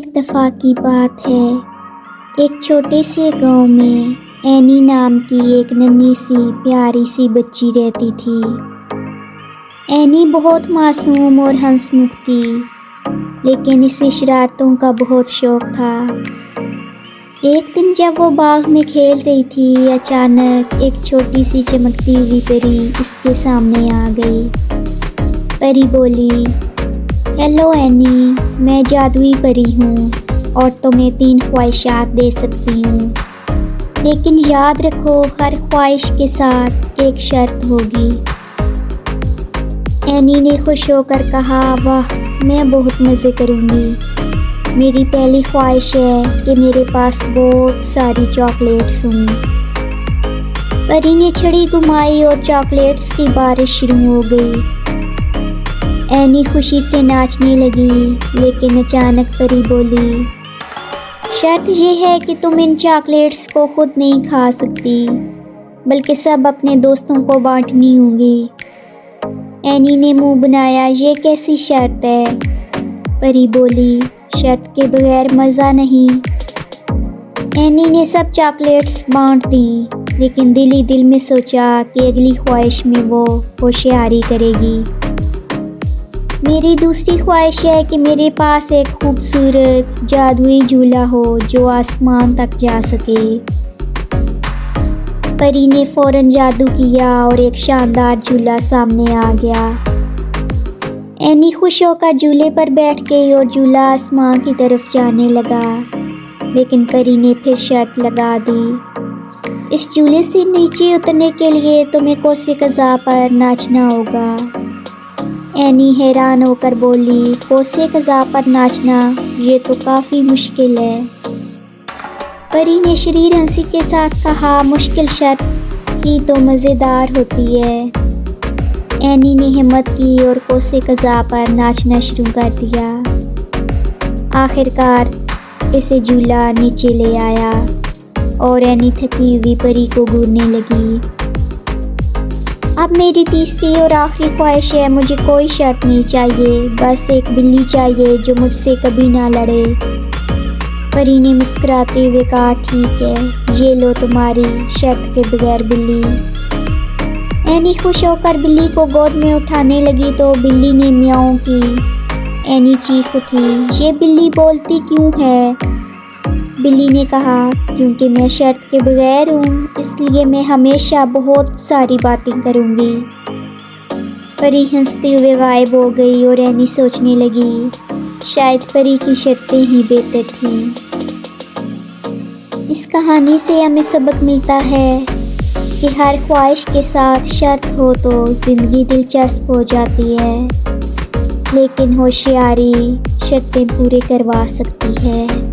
एक दफ़ा की बात है, एक छोटे से गांव में एनी नाम की एक नन्ही सी प्यारी सी बच्ची रहती थी। एनी बहुत मासूम और हंसमुख थी, लेकिन इसे शरारतों का बहुत शौक़ था। एक दिन जब वो बाग में खेल रही थी, अचानक एक छोटी सी चमकती हुई परी इसके सामने आ गई। परी बोली, हेलो एनी, मैं जादुई परी हूँ और तुम्हें 3 ख्वाहिशात दे सकती हूँ, लेकिन याद रखो हर ख्वाहिश के साथ एक शर्त होगी। एनी ने खुश होकर कहा, वाह, मैं बहुत मज़े करूँगी। मेरी पहली ख्वाहिश है कि मेरे पास बहुत सारी चॉकलेट्स हों। परी ने छड़ी घुमाई और चॉकलेट्स की बारिश शुरू हो गई। एनी खुशी से नाचने लगी, लेकिन अचानक परी बोली, शर्त यह है कि तुम इन चॉकलेट्स को खुद नहीं खा सकती, बल्कि सब अपने दोस्तों को बांटनी होंगी। एनी ने मुंह बनाया, ये कैसी शर्त है? परी बोली, शर्त के बगैर मज़ा नहीं। एनी ने सब चॉकलेट्स बांट दी, लेकिन दिल ही दिल में सोचा कि अगली ख्वाहिश में वो होशियारी करेगी। मेरी दूसरी ख्वाहिश है कि मेरे पास एक खूबसूरत जादुई झूला हो जो आसमान तक जा सके। परी ने फ़ौरन जादू किया और एक शानदार झूला सामने आ गया। एनी खुश होकर झूले पर बैठ गई और झूला आसमान की तरफ जाने लगा, लेकिन परी ने फिर शर्त लगा दी, इस झूले से नीचे उतरने के लिए तुम्हें कोसे क़ज़ा पर नाचना होगा। एनी हैरान होकर बोली, कोसे क़ज़ा पर नाचना, ये तो काफ़ी मुश्किल है। परी ने शरीर हंसी के साथ कहा, मुश्किल शर्त ही तो मज़ेदार होती है। एनी ने हिम्मत की और कोसे क़ज़ा पर नाचना शुरू कर दिया। आखिरकार इसे झूला नीचे ले आया और एनी थकी हुई परी को घूरने लगी। अब मेरी तीसरी और आखिरी ख्वाहिश है, मुझे कोई शर्त नहीं चाहिए, बस एक बिल्ली चाहिए जो मुझसे कभी ना लड़े। परी ने मुस्कुराते हुए कहा, ठीक है, ये लो तुम्हारी शर्त के बगैर बिल्ली। एनी खुश होकर बिल्ली को गोद में उठाने लगी तो बिल्ली ने म्याऊं की। एनी चीख उठी, ये बिल्ली बोलती क्यों है? बिल्ली ने कहा, क्योंकि मैं शर्त के बगैर हूँ, इसलिए मैं हमेशा बहुत सारी बातें करूँगी। परी हंसते हुए गायब हो गई और एनी सोचने लगी, शायद परी की शर्तें ही बेहतर थीं। इस कहानी से हमें सबक मिलता है कि हर ख्वाहिश के साथ शर्त हो तो ज़िंदगी दिलचस्प हो जाती है, लेकिन होशियारी शर्तें पूरे करवा सकती है।